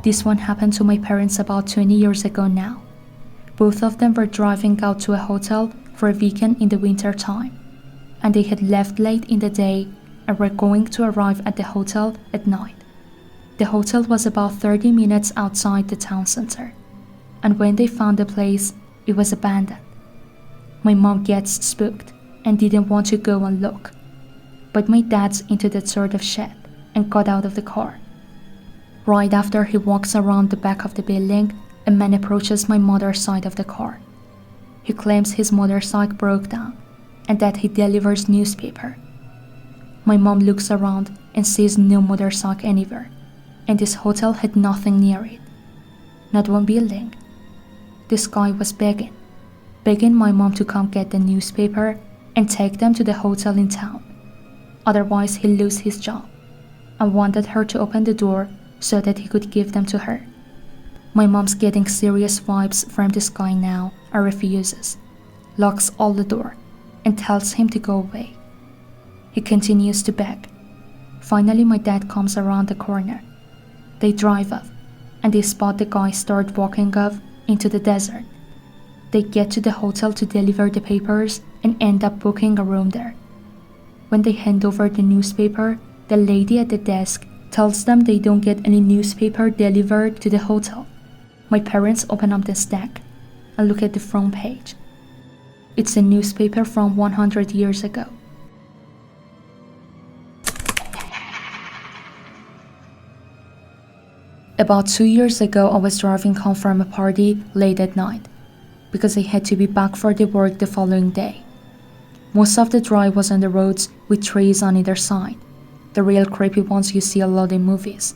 This one happened to my parents about 20 years ago now. Both of them were driving out to a hotel for a weekend in the winter time, and they had left late in the day and were going to arrive at the hotel at night. The hotel was about 30 minutes outside the town center, and when they found the place, it was abandoned. My mom gets spooked and didn't want to go and look, but my dad's into that sort of shit and got out of the car. Right after he walks around the back of the building, a man approaches my mother's side of the car. He claims his motorcycle broke down and that he delivers newspaper. My mom looks around and sees no motorcycle anywhere, and this hotel had nothing near it. Not one building. This guy was begging my mom to come get the newspaper and take them to the hotel in town. Otherwise he'll lose his job, and wanted her to open the door so that he could give them to her. My mom's getting serious vibes from this guy now and refuses, locks all the door, and tells him to go away. He continues to beg. Finally my dad comes around the corner. They drive off, and they spot the guy start walking off into the desert. They get to the hotel to deliver the papers and end up booking a room there. When they hand over the newspaper, the lady at the desk tells them they don't get any newspaper delivered to the hotel. My parents open up the stack and look at the front page. It's a newspaper from 100 years ago. About 2 years ago, I was driving home from a party late at night because I had to be back for the work the following day. Most of the drive was on the roads with trees on either side, the real creepy ones you see a lot in movies.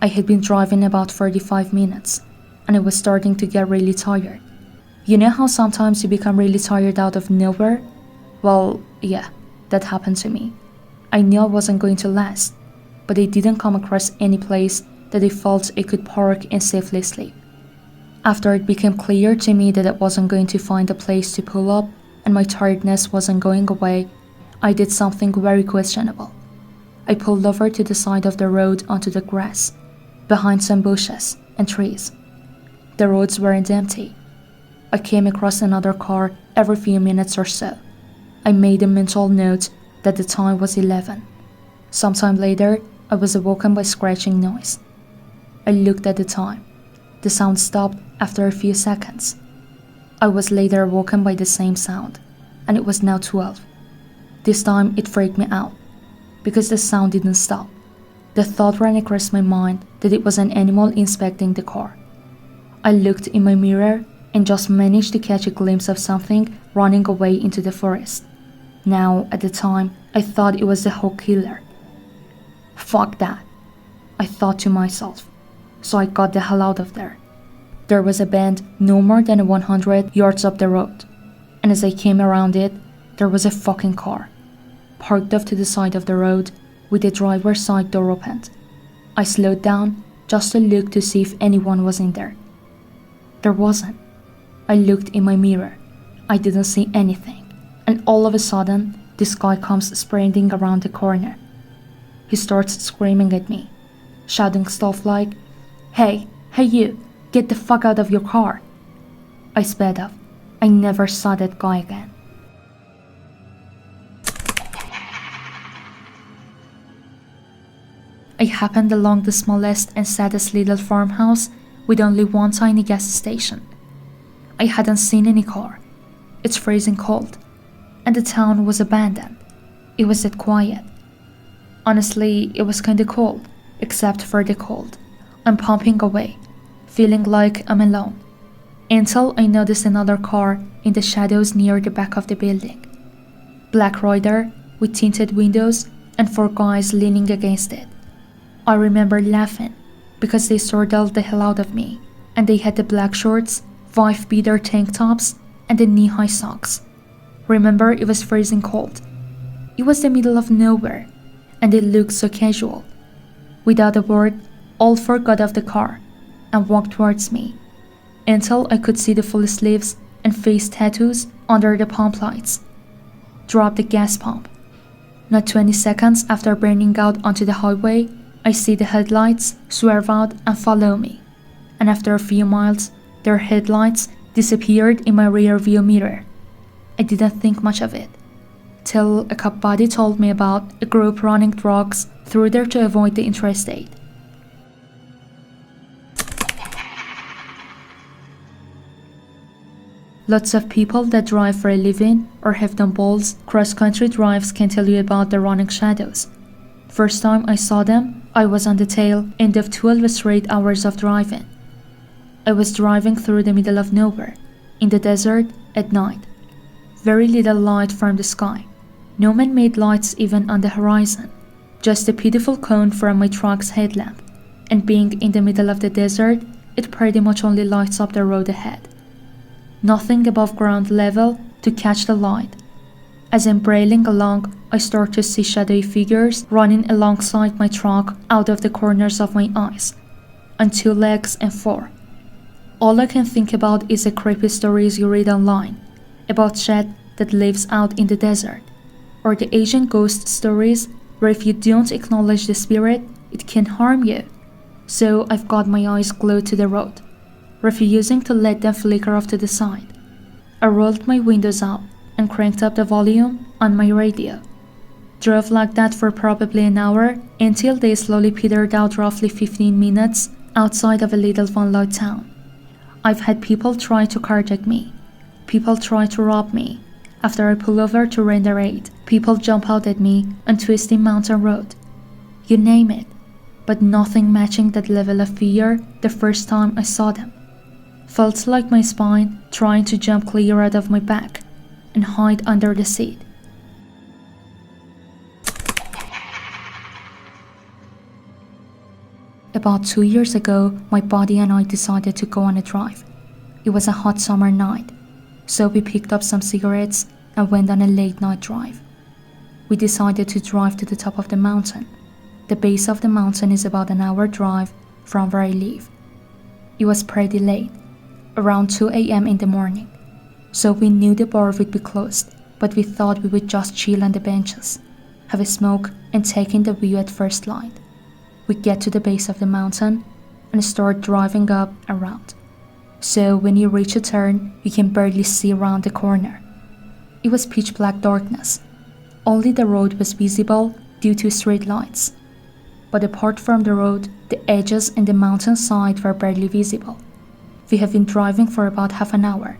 I had been driving about 45 minutes, and I was starting to get really tired. You know how sometimes you become really tired out of nowhere? Well, yeah, that happened to me. I knew I wasn't going to last, but I didn't come across any place that I felt I could park and safely sleep. After it became clear to me that I wasn't going to find a place to pull up and my tiredness wasn't going away, I did something very questionable. I pulled over to the side of the road onto the grass, behind some bushes and trees. The roads weren't empty. I came across another car every few minutes or so. I made a mental note that the time was 11. Sometime later, I was awoken by scratching noise. I looked at the time. The sound stopped after a few seconds. I was later awoken by the same sound, and it was now 12. This time it freaked me out, because the sound didn't stop. The thought ran across my mind that it was an animal inspecting the car. I looked in my mirror and just managed to catch a glimpse of something running away into the forest. Now, at the time, I thought it was the Hawk Killer. Fuck that, I thought to myself, so I got the hell out of there. There was a bend no more than 100 yards up the road, and as I came around it, there was a fucking car, parked off to the side of the road with the driver's side door opened. I slowed down just to look to see if anyone was in there. There wasn't. I looked in my mirror. I didn't see anything, and all of a sudden, this guy comes sprinting around the corner. He starts screaming at me, shouting stuff like, Hey you, get the fuck out of your car. I sped off. I never saw that guy again. I happened along the smallest and saddest little farmhouse with only one tiny gas station. I hadn't seen any car. It's freezing cold, and the town was abandoned. It was that quiet. Honestly, it was kinda cold, except for the cold. I'm pumping away, feeling like I'm alone, until I noticed another car in the shadows near the back of the building. Black Rider with tinted windows and 4 guys leaning against it. I remember laughing because they startled the hell out of me, and they had the black shorts, 5-beater tank tops, and the knee-high socks. Remember, it was freezing cold. It was the middle of nowhere, and they looked so casual. Without a word, all 4 got off the car and walked towards me, until I could see the full sleeves and face tattoos under the pump lights. Drop the gas pump. Not 20 seconds after burning out onto the highway, I see the headlights swerve out and follow me. And after a few miles, their headlights disappeared in my rear view mirror. I didn't think much of it, till a cop buddy told me about a group running drugs through there to avoid the interstate. Lots of people that drive for a living or have done Bolt's cross-country drives can tell you about the running shadows. First time I saw them, I was on the tail end of 12 straight hours of driving. I was driving through the middle of nowhere, in the desert, at night. Very little light from the sky. No man-made lights even on the horizon. Just a pitiful cone from my truck's headlamp. And being in the middle of the desert, it pretty much only lights up the road ahead. Nothing above ground level to catch the light. As I'm brailing along, I start to see shadowy figures running alongside my truck out of the corners of my eyes, on 2 legs and 4. All I can think about is the creepy stories you read online, about shit that lives out in the desert, or the Asian ghost stories where if you don't acknowledge the spirit, it can harm you. So I've got my eyes glued to the road, refusing to let them flicker off to the side. I rolled my windows up and cranked up the volume on my radio. Drove like that for probably an hour until they slowly petered out roughly 15 minutes outside of a little one-lot town. I've had people try to carjack me. People try to rob me. After I pull over to render aid, people jump out at me on twisting mountain road. You name it, but nothing matching that level of fear the first time I saw them. Felt like my spine trying to jump clear out of my back and hide under the seat. About 2 years ago, my buddy and I decided to go on a drive. It was a hot summer night, so we picked up some cigarettes and went on a late night drive. We decided to drive to the top of the mountain. The base of the mountain is about an hour drive from where I live. It was pretty late, around 2 a.m. in the morning, so we knew the bar would be closed, but we thought we would just chill on the benches, have a smoke and take in the view at first light. We get to the base of the mountain and start driving up around. So when you reach a turn, you can barely see around the corner. It was pitch black darkness. Only the road was visible due to street lights. But apart from the road, the edges and the mountainside were barely visible. We have been driving for about half an hour.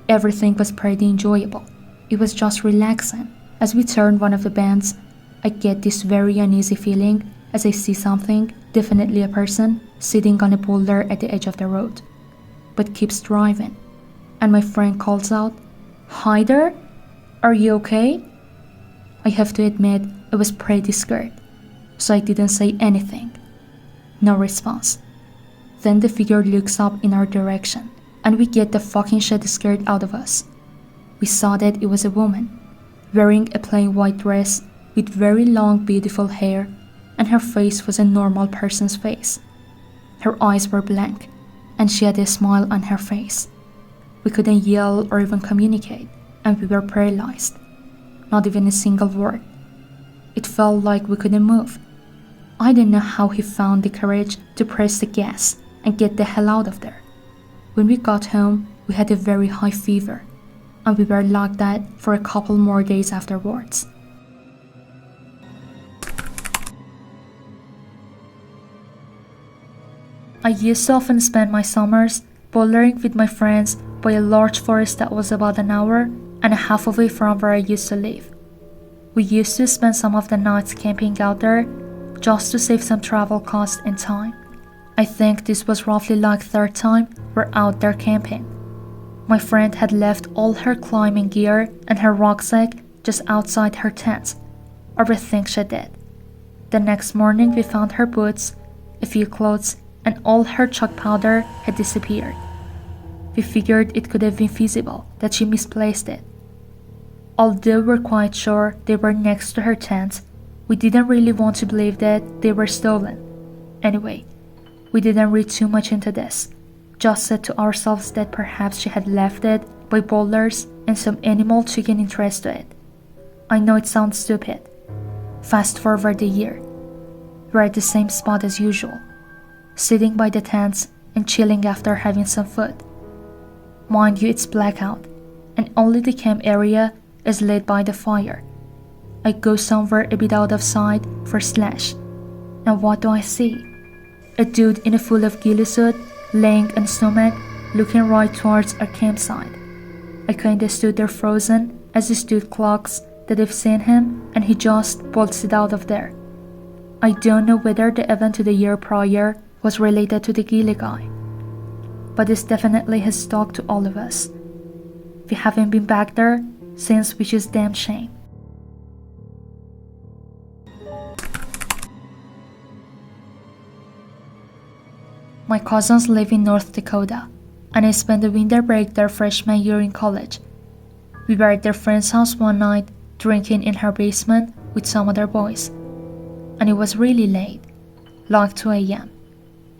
Everything was pretty enjoyable. It was just relaxing. As we turned one of the bends, I get this very uneasy feeling as I see something, definitely a person, sitting on a boulder at the edge of the road, but keeps driving. And my friend calls out, "Hi there, are you okay?" I have to admit I was pretty scared, so I didn't say anything. No response. Then the figure looks up in our direction, and we get the fucking shit scared out of us. We saw that it was a woman, wearing a plain white dress with very long beautiful hair, and her face was a normal person's face. Her eyes were blank, and she had a smile on her face. We couldn't yell or even communicate, and we were paralyzed. Not even a single word. It felt like we couldn't move. I don't know how he found the courage to press the gas and get the hell out of there. When we got home, we had a very high fever, and we were like that for a couple more days afterwards. I used to often spend my summers bouldering with my friends by a large forest that was about an hour and a half away from where I used to live. We used to spend some of the nights camping out there just to save some travel cost and time. I think this was roughly like third time we're out there camping. My friend had left all her climbing gear and her rucksack just outside her tent, or we think she did. The next morning we found her boots, a few clothes, and all her chalk powder had disappeared. We figured it could have been feasible that she misplaced it. Although we're quite sure they were next to her tent, we didn't really want to believe that they were stolen. Anyway, we didn't read too much into this, just said to ourselves that perhaps she had left it by boulders and some animal took an interest to it. I know it sounds stupid, Fast forward a year. We're at the same spot as usual, sitting by the tents and chilling after having some food. Mind you, it's blackout, and only the camp area is lit by the fire. I go somewhere a bit out of sight for Slash, and what do I see? A dude in a full of ghillie suit, laying on his stomach, looking right towards our campsite. I kinda stood there frozen as this dude clocks that I've seen him, and he just bolts it out of there. I don't know whether the event to the year prior was related to the ghillie guy, but this definitely has stuck to all of us. We haven't been back there since, which is damn shame. My cousins live in North Dakota, and I spent the winter break there freshman year in college. We were at their friend's house one night, drinking in her basement with some other boys. And it was really late, like 2 a.m.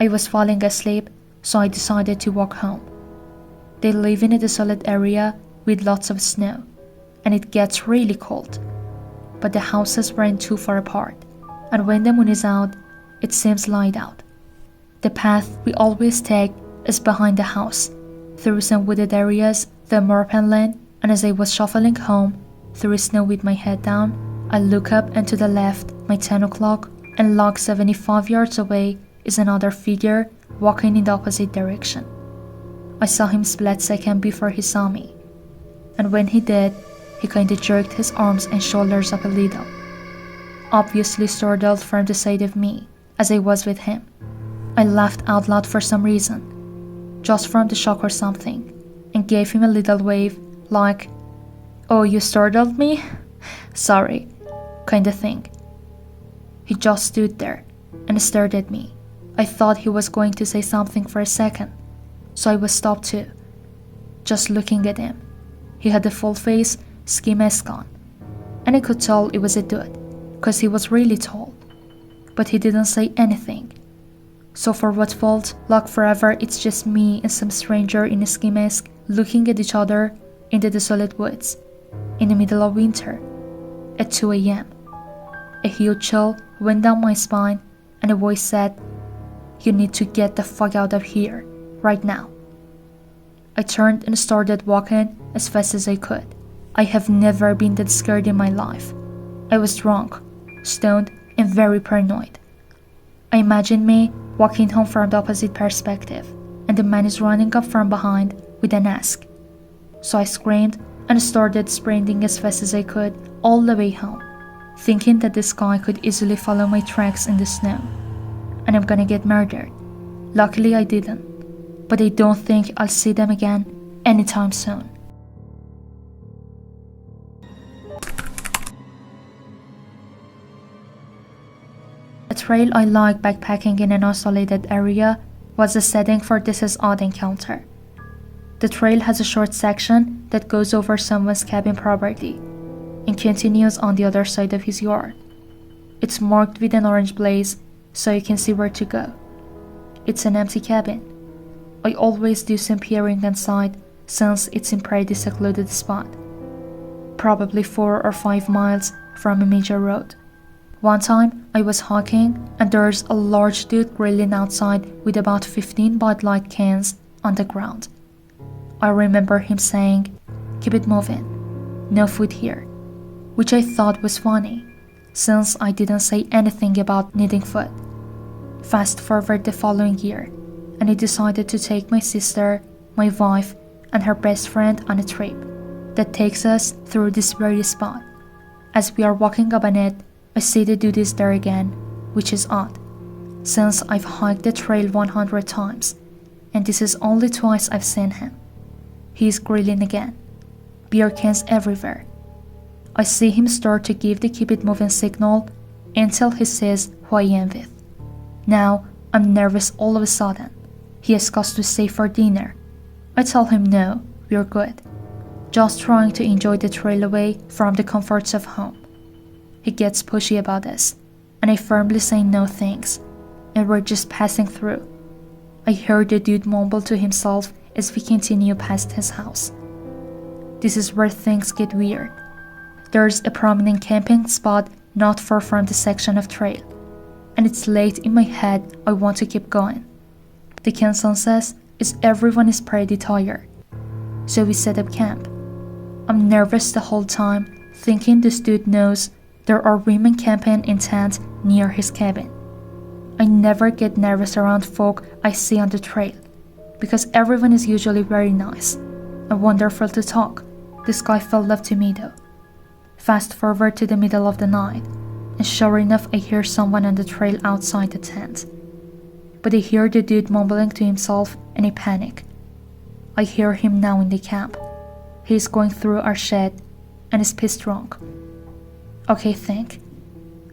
I was falling asleep, so I decided to walk home. They live in a desolate area with lots of snow, and it gets really cold. But the houses weren't too far apart, and when the moon is out, it seems light out. The path we always take is behind the house, through some wooded areas, the Morpen Lane, and as I was shuffling home, through snow with my head down, I look up and to the left, my 10 o'clock, and like 75 yards away is another figure walking in the opposite direction. I saw him split second before he saw me, and when he did, he kinda jerked his arms and shoulders up a little, obviously startled from the sight of me, as I was with him. I laughed out loud for some reason, just from the shock or something, and gave him a little wave, like, "Oh, you startled me? Sorry," kinda thing. He just stood there and stared at me. I thought he was going to say something for a second, so I was stopped too, just looking at him. He had a full face, ski mask on, and I could tell it was a dude, cause he was really tall, but he didn't say anything. So for what felt like forever, it's just me and some stranger in a ski mask looking at each other in the desolate woods, in the middle of winter, at 2 a.m. A huge chill went down my spine, and a voice said, "You need to get the fuck out of here, right now." I turned and started walking as fast as I could. I have never been that scared in my life. I was drunk, stoned, and very paranoid. I imagined me walking home from the opposite perspective, and the man is running up from behind with an axe. So I screamed and started sprinting as fast as I could all the way home, thinking that this guy could easily follow my tracks in the snow, and I'm gonna get murdered. Luckily I didn't, but I don't think I'll see them again anytime soon. A trail I like backpacking in an isolated area was the setting for this is odd encounter. The trail has a short section that goes over someone's cabin property and continues on the other side of his yard. It's marked with an orange blaze so you can see where to go. It's an empty cabin. I always do some peering inside since it's in pretty secluded spot, probably 4 or 5 miles from a major road. One time I was hiking and there's a large dude grilling outside with about 15 Bud Light cans on the ground. I remember him saying, "Keep it moving, no food here," which I thought was funny since I didn't say anything about needing food. Fast forward the following year, and I decided to take my sister, my wife, and her best friend on a trip that takes us through this very spot. As we are walking up on it, I see the dude is there again, which is odd, since I've hiked the trail 100 times, and this is only twice I've seen him. He is grilling again, beer cans everywhere. I see him start to give the keep it moving signal until he says who I am with. Now I'm nervous all of a sudden. He asks us to stay for dinner. I tell him no, we're good, just trying to enjoy the trail away from the comforts of home. He gets pushy about this, and I firmly say no thanks, and we're just passing through. I heard the dude mumble to himself as we continue past his house. This is where things get weird. There's a prominent camping spot not far from the section of trail, and it's late in my head. I want to keep going. The consensus is everyone is pretty tired, so we set up camp. I'm nervous the whole time, thinking this dude knows there are women camping in tents near his cabin. I never get nervous around folk I see on the trail, because everyone is usually very nice and wonderful to talk. This guy felt love to me though. Fast forward to the middle of the night, and sure enough I hear someone on the trail outside the tent. But I hear the dude mumbling to himself and I panic. I hear him now in the camp. He is going through our shed and is pissed drunk. Okay, think.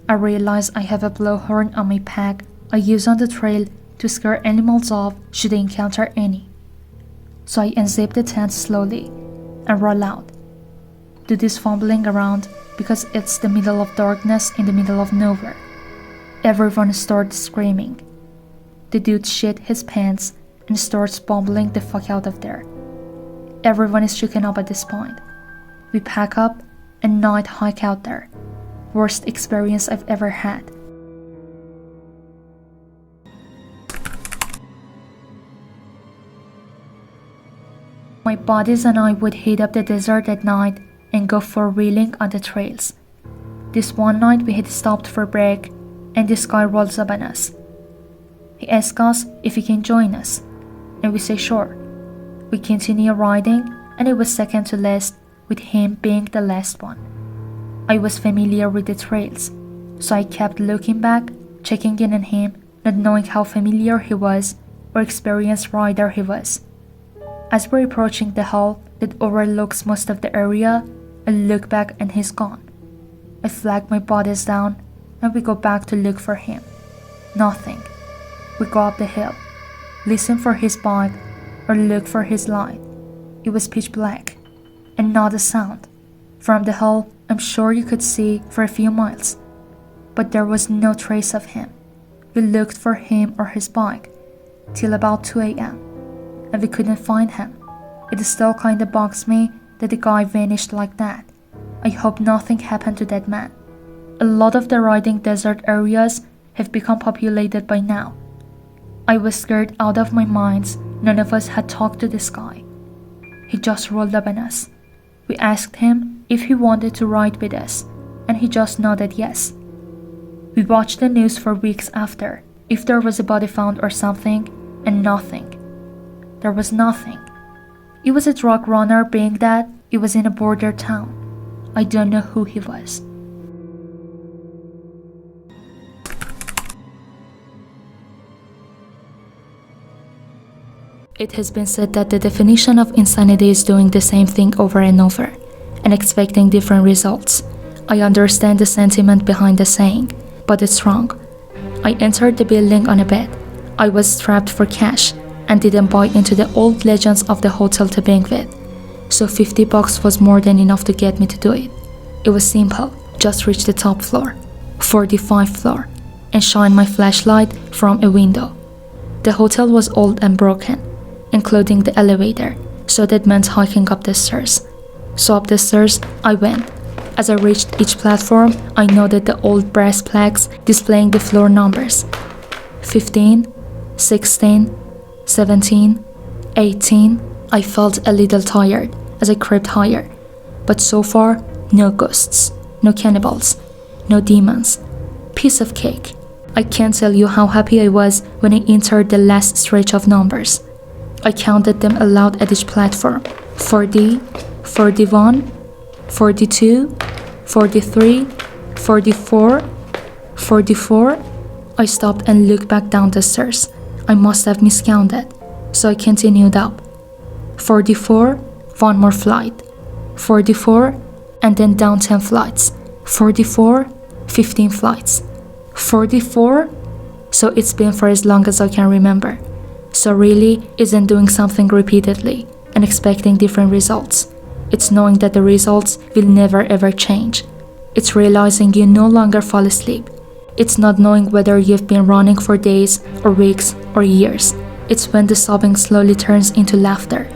I realize I have a blowhorn on my pack I use on the trail to scare animals off should they encounter any. So I unzip the tent slowly and roll out. Dude is fumbling around because it's the middle of darkness in the middle of nowhere. Everyone starts screaming. The dude shit his pants and starts bumbling the fuck out of there. Everyone is shaken up at this point. We pack up and night hike out there. Worst experience I've ever had. My buddies and I would hit up the desert at night and go for wheeling on the trails. This one night we had stopped for break and this guy rolls up on us. He asks us if he can join us, and we say sure. We continue riding and it was second to last, with him being the last one. I was familiar with the trails, so I kept looking back, checking in on him, not knowing how familiar he was or experienced rider he was. As we're approaching the hill that overlooks most of the area, I look back and he's gone. I flag my buddies down and we go back to look for him. Nothing. We go up the hill, listen for his bike or look for his light. It was pitch black and not a sound. From the hill, I'm sure you could see for a few miles, but there was no trace of him. We looked for him or his bike till about 2 a.m. and we couldn't find him. It still kinda bugs me that the guy vanished like that. I hope nothing happened to that man. A lot of the riding desert areas have become populated by now. I was scared out of my minds. None of us had talked to this guy. He just rolled up on us. We asked him if he wanted to ride with us, and he just nodded yes. We watched the news for weeks after, if there was a body found or something, and nothing. There was nothing. It was a drug runner, being that it was in a border town. I don't know who he was. It has been said that the definition of insanity is doing the same thing over and over and expecting different results. I understand the sentiment behind the saying, but it's wrong. I entered the building on a bet. I was strapped for cash and didn't buy into the old legends of the hotel to begin with. So $50 was more than enough to get me to do it. It was simple. Just reach the top floor, 45th floor, and shine my flashlight from a window. The hotel was old and broken, including the elevator, so that meant hiking up the stairs. So up the stairs I went. As I reached each platform, I noted the old brass plaques displaying the floor numbers. 15, 16, 17, 18. I felt a little tired as I crept higher, but so far, no ghosts, no cannibals, no demons. Piece of cake. I can't tell you how happy I was when I entered the last stretch of numbers. I counted them aloud at each platform. 40, 41, 42, 43, 44, 44. I stopped and looked back down the stairs. I must have miscounted, so I continued up. 44, one more flight. 44, and then down 10 flights. 44, 15 flights. 44, so it's been for as long as I can remember. So really isn't doing something repeatedly and expecting different results. It's knowing that the results will never ever change. It's realizing you no longer fall asleep. It's not knowing whether you've been running for days or weeks or years. It's when the sobbing slowly turns into laughter